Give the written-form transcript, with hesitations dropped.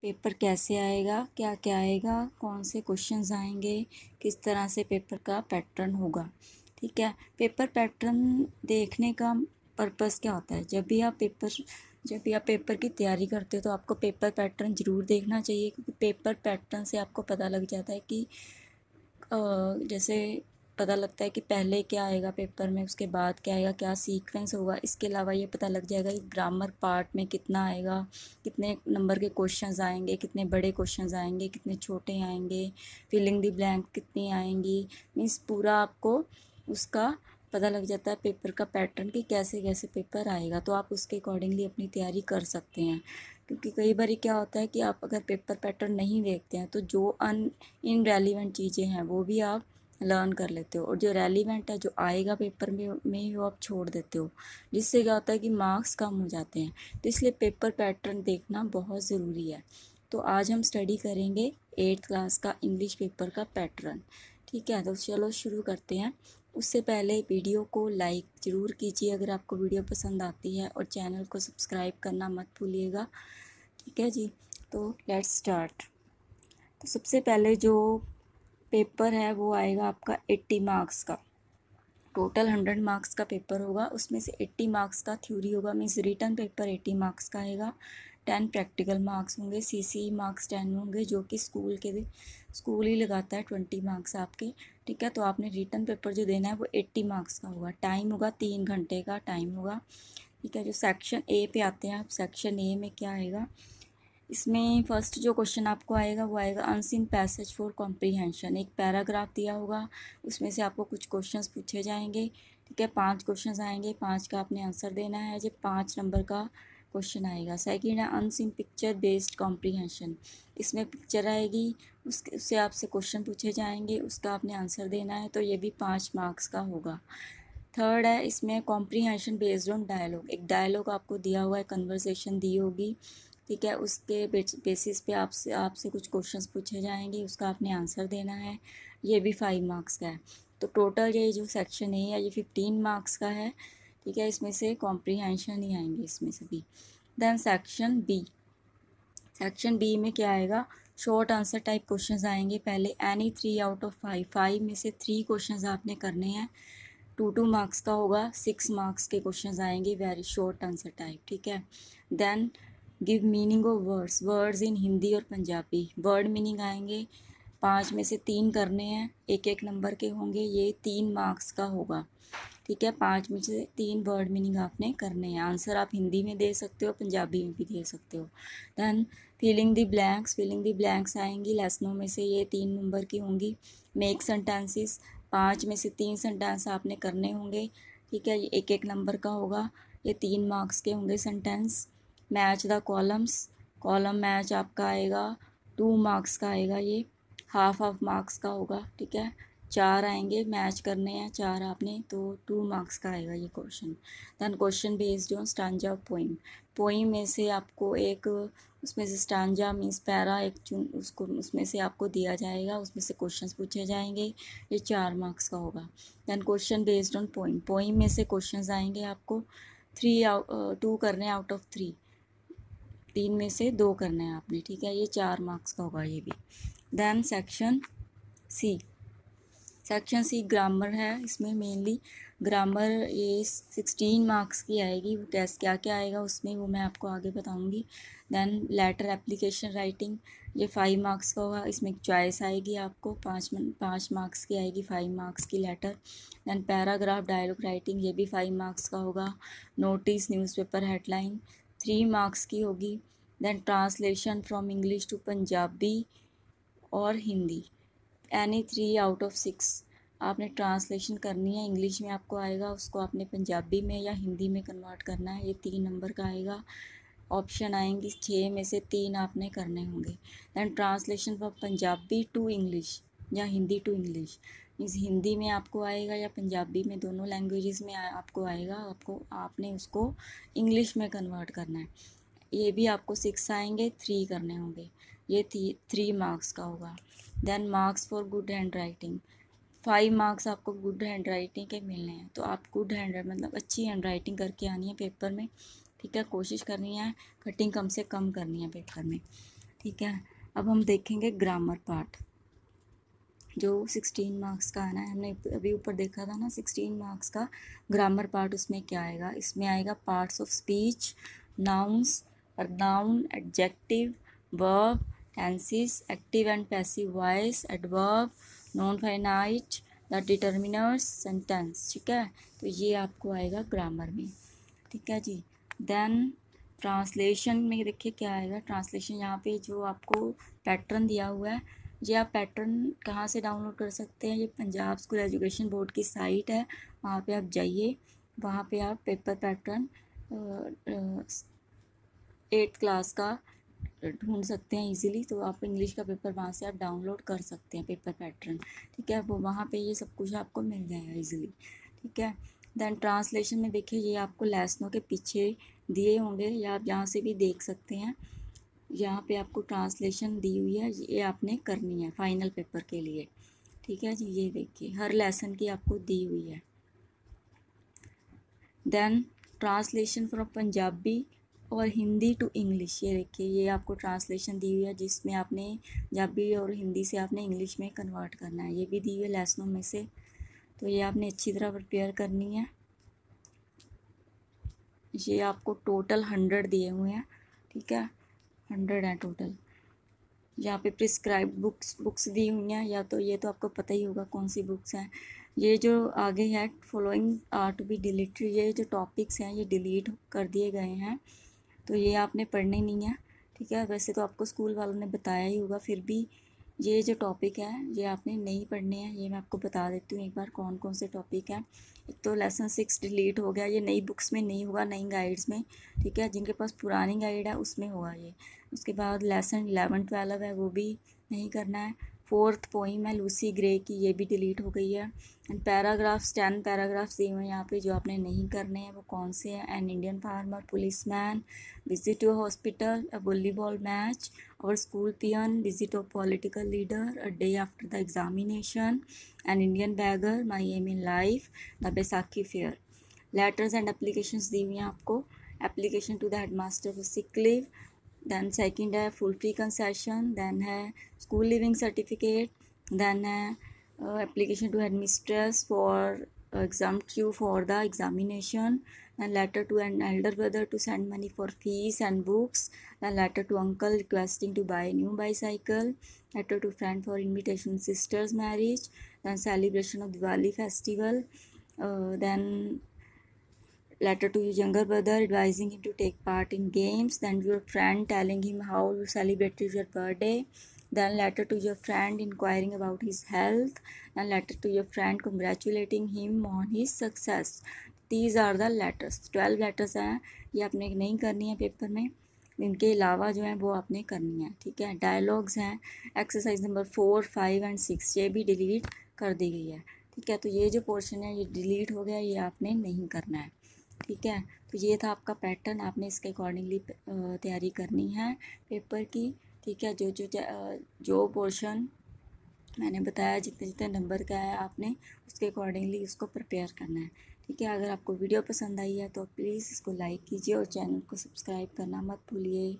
Paper कैसे आएगा, क्या क्या आएगा, कौन से क्वेश्चंस आएंगे, किस तरह से पेपर का पैटर्न होगा। ठीक है, पेपर पैटर्न देखने का पर्पस क्या होता है। जब भी आप पेपर की तैयारी करते हो तो आपको पेपर पैटर्न ज़रूर देखना चाहिए, क्योंकि पेपर पैटर्न से आपको पता लग जाता है कि जैसे पता लगता है कि पहले क्या आएगा पेपर में, उसके बाद क्या आएगा, क्या सीक्वेंस होगा। इसके अलावा ये पता लग जाएगा कि ग्रामर पार्ट में कितना आएगा, कितने नंबर के क्वेश्चंस आएंगे, कितने बड़े क्वेश्चंस आएंगे, कितने छोटे आएंगे, फिलिंग द ब्लैंक कितनी आएंगी। मीन्स पूरा आपको उसका पता लग जाता है पेपर का पैटर्न कि कैसे कैसे पेपर आएगा, तो आप उसके अकॉर्डिंगली अपनी तैयारी कर सकते हैं। क्योंकि कई बार क्या होता है कि आप अगर पेपर पैटर्न नहीं देखते हैं तो जो इनरेलीवेंट चीज़ें हैं वो भी आप लर्न कर लेते हो, और जो रेलिवेंट है जो आएगा पेपर में वो आप छोड़ देते हो, जिससे क्या होता है कि मार्क्स कम हो जाते हैं। तो इसलिए पेपर पैटर्न देखना बहुत ज़रूरी है। तो आज हम स्टडी करेंगे 8th क्लास का इंग्लिश पेपर का पैटर्न। ठीक है, तो चलो शुरू करते हैं। उससे पहले वीडियो को लाइक ज़रूर कीजिए अगर आपको वीडियो पसंद आती है, और चैनल को सब्सक्राइब करना मत भूलिएगा। ठीक है जी, तो लेट्स स्टार्ट। तो सबसे पहले जो पेपर है वो आएगा आपका 80 मार्क्स का। टोटल 100 मार्क्स का पेपर होगा, उसमें से 80 मार्क्स का थ्योरी होगा। मीन्स रिटन पेपर 80 मार्क्स का आएगा, 10 प्रैक्टिकल मार्क्स होंगे, CCE मार्क्स 10 होंगे, जो कि स्कूल ही लगाता है 20 मार्क्स आपके। ठीक है, तो आपने रिटन पेपर जो देना है वो 80 मार्क्स का होगा। टाइम होगा 3 घंटे का टाइम होगा। ठीक है, जो सेक्शन ए पे आते हैं आप, सेक्शन ए में क्या आएगा, इसमें फर्स्ट जो क्वेश्चन आपको आएगा वो आएगा अनसीन पैसेज फॉर कॉम्प्रीहेंशन। एक पैराग्राफ दिया होगा, उसमें से आपको कुछ क्वेश्चंस पूछे जाएंगे। ठीक है, 5 क्वेश्चंस आएंगे, 5 का आपने आंसर देना है। जब 5 नंबर का क्वेश्चन आएगा। सेकेंड है अनसीन पिक्चर बेस्ड कॉम्प्रीहेंशन। इसमें पिक्चर आएगी, उससे आपसे क्वेश्चन पूछे जाएंगे, उसका आपने आंसर देना है, तो ये भी 5 मार्क्स का होगा। थर्ड है इसमें कॉम्प्रीहेंशन बेस्ड ऑन डायलॉग। एक डायलॉग आपको दिया हुआ है, कन्वर्सेशन दी होगी। ठीक है, उसके बेसिस पे आपसे कुछ क्वेश्चंस पूछे जाएंगे, उसका आपने आंसर देना है। ये भी 5 मार्क्स का है। तो टोटल ये जो सेक्शन है ये 15 मार्क्स का है। ठीक है, इसमें से कॉम्प्रीहेंशन ही आएंगे इसमें से भी। देन सेक्शन बी में क्या आएगा, शॉर्ट आंसर टाइप क्वेश्चंस आएंगे। पहले एनी 3 आउट ऑफ 5, 5 में से 3 क्वेश्चंस आपने करने हैं। 2 मार्क्स का होगा, 6 मार्क्स के क्वेश्चंस आएंगे, वेरी शॉर्ट आंसर टाइप। ठीक है, then give meaning of words in Hindi और पंजाबी। वर्ड मीनिंग आएंगे, 5 में से 3 करने हैं, एक एक नंबर के होंगे, ये 3 मार्क्स का होगा। ठीक है, 5 में से 3 वर्ड मीनिंग आपने करने हैं। आंसर आप हिंदी में दे सकते हो, पंजाबी में भी दे सकते हो। देन फिलिंग द ब्लैंक्स आएंगी, लेसनों में से ये 3 नंबर की होंगी। मेक सेंटेंसेस, 5 में से 3 सेंटेंस आपने करने होंगे। ठीक है, ये एक एक नंबर का होगा, ये 3 मार्क्स के होंगे sentence. Match the columns, column match आपका आएगा, 2 मार्क्स का आएगा, ये हाफ मार्क्स का होगा। ठीक है, 4 आएंगे, मैच करने हैं 4 आपने, तो 2 मार्क्स का आएगा ये question. Then question based on stanza of poem. Poem में से आपको एक, उसमें से स्टांजा मीन्स पैरा एक चुन, उसको उसमें से आपको दिया जाएगा, उसमें से क्वेश्चंस पूछे जाएंगे, ये 4 मार्क्स का होगा। Then question based on poem, poem में से क्वेश्चंस आएंगे आपको 2 करने आउट ऑफ 3, 3 में से 2 करने हैं आपने। ठीक है, ये 4 मार्क्स का होगा ये भी। देन सेक्शन सी ग्रामर है। इसमें मेनली ग्रामर ये 16 मार्क्स की आएगी। वो क्या क्या आएगा उसमें वो मैं आपको आगे बताऊंगी। देन लेटर एप्लीकेशन राइटिंग, ये 5 मार्क्स का होगा। इसमें चॉइस आएगी आपको, 5 मार्क्स की आएगी, 5 मार्क्स की letter. Then paragraph dialogue writing, ये भी 5 मार्क्स का होगा। नोटिस न्यूज़पेपर हेडलाइन 3 मार्क्स की होगी। Then translation from English to Punjabi और हिंदी, एनी 3 आउट ऑफ 6 आपने ट्रांसलेशन करनी है। इंग्लिश में आपको आएगा, उसको आपने पंजाबी में या हिंदी में कन्वर्ट करना है, ये 3 नंबर का आएगा। ऑप्शन आएंगी, 6 में से 3 आपने करने होंगे। Then translation from Punjabi to English या Hindi to English, means Hindi में आपको आएगा या पंजाबी में, दोनों लैंग्वेजेस में आपको आएगा। आपने उसको इंग्लिश में कन्वर्ट करना है। ये भी आपको 6 आएंगे, 3 करने होंगे, ये 3 मार्क्स का होगा। Then marks for good handwriting, 5 marks आपको गुड हैंड राइटिंग के मिलने हैं। तो आप गुड हैंड मतलब अच्छी हैंड राइटिंग करके आनी है पेपर में। ठीक है, कोशिश करनी है कटिंग कम से कम करनी है पेपर में। ठीक है। अब हम देखेंगे ग्रामर पार्ट, जो 16 मार्क्स का आना है। हमने अभी ऊपर देखा था ना 16 मार्क्स का ग्रामर पार्ट। उसमें क्या आएगा, इसमें आएगा parts of speech, nouns, noun, adjective, verb, tenses, active and passive voice, adverb, non finite, the determiners, sentence. ठीक है, तो ये आपको आएगा ग्रामर में। ठीक है जी। देन ट्रांसलेशन में देखिए क्या आएगा। ट्रांसलेशन यहाँ पे जो आपको पैटर्न दिया हुआ है, ये आप पैटर्न कहाँ से डाउनलोड कर सकते हैं, ये पंजाब स्कूल एजुकेशन बोर्ड की साइट है, वहाँ पे आप जाइए, वहाँ पे आप पेपर पैटर्न 8th क्लास का ढूंढ सकते हैं इजीली। तो आप इंग्लिश का पेपर वहाँ से आप डाउनलोड कर सकते हैं, पेपर पैटर्न। ठीक है, वो वहाँ पे ये सब कुछ आपको मिल जाएगा इजीली। ठीक है। देन ट्रांसलेशन में देखिए ये आपको लेसनों के पीछे दिए होंगे, या आप यहाँ से भी देख सकते हैं। यहाँ पे आपको ट्रांसलेशन दी हुई है, ये आपने करनी है फाइनल पेपर के लिए। ठीक है जी, ये देखिए हर लेसन की आपको दी हुई है। देन ट्रांसलेशन फ्रॉम पंजाबी और हिंदी टू इंग्लिश, ये देखिए ये आपको ट्रांसलेशन दी हुई है, जिसमें आपने पंजाबी और हिंदी से आपने इंग्लिश में कन्वर्ट करना है। ये भी दी हुई है लेसनों में से, तो ये आपने अच्छी तरह प्रिपेयर करनी है। ये आपको टोटल 100 दिए हुए हैं। ठीक है, 100 हैं टोटल। यहाँ पे प्रिस्क्राइब बुक्स दी हुई हैं, या तो ये तो आपको पता ही होगा कौन सी बुक्स हैं। ये जो आगे है following are to be deleted, ये जो टॉपिक्स हैं ये डिलीट कर दिए गए हैं, तो ये आपने पढ़ने नहीं है। ठीक है, वैसे तो आपको स्कूल वालों ने बताया ही होगा, फिर भी ये जो टॉपिक है ये आपने नहीं पढ़ने हैं। ये मैं आपको बता देती हूँ एक बार कौन कौन से टॉपिक हैं। एक तो लेसन 6 डिलीट हो गया, ये नई बुक्स में नहीं होगा, नई गाइड्स में। ठीक है, जिनके पास पुरानी गाइड है उसमें होगा ये। उसके बाद लेसन 11 12 है, वो भी नहीं करना है। 4th पोइम है लूसी ग्रे की, ये भी डिलीट हो गई है। एंड पैराग्राफ्स 10 पैराग्राफ्स दिए हुए हैं यहाँ पे, जो आपने नहीं करने हैं वो कौन से हैं। An Indian farmer, policeman, visit to hospital, a volleyball match, our school peon, visit of political leader, a day after the examination, an Indian beggar, my aim in life, the Baisakhi fair. Letters and applications दी हुई हैं आपको। application to the headmaster for sick leave, then second है full free concession, then है school living certificate, then है application to headmistress for exempt you for the examination, then letter to an elder brother to send money for fees and books, then letter to uncle requesting to buy a new bicycle, letter to friend for invitation sister's marriage, then celebration of Diwali festival, then letter to your younger brother advising him to take part in games, then your friend telling him how you celebrated your birthday, then letter to your friend inquiring about his health, and letter to your friend congratulating him on his success. These are the letters. 12 letters हैं, ये आपने नहीं करनी है paper में। इनके अलावा जो है वो आपने करनी है। ठीक है, डायलॉग्स हैं, एक्सरसाइज नंबर 4 5 एंड 6 ये भी डिलीट कर दी गई है। ठीक है, तो ये जो पोर्शन है ये डिलीट हो गया, ये आपने नहीं करना है। ठीक है, तो ये था आपका पैटर्न, आपने इसके अकॉर्डिंगली तैयारी करनी है पेपर की। ठीक है, जो पोर्शन मैंने बताया जितने जितने नंबर का है आपने उसके अकॉर्डिंगली उसको प्रिपेयर करना है। ठीक है, अगर आपको वीडियो पसंद आई है तो प्लीज़ इसको लाइक कीजिए और चैनल को सब्सक्राइब करना मत भूलिए।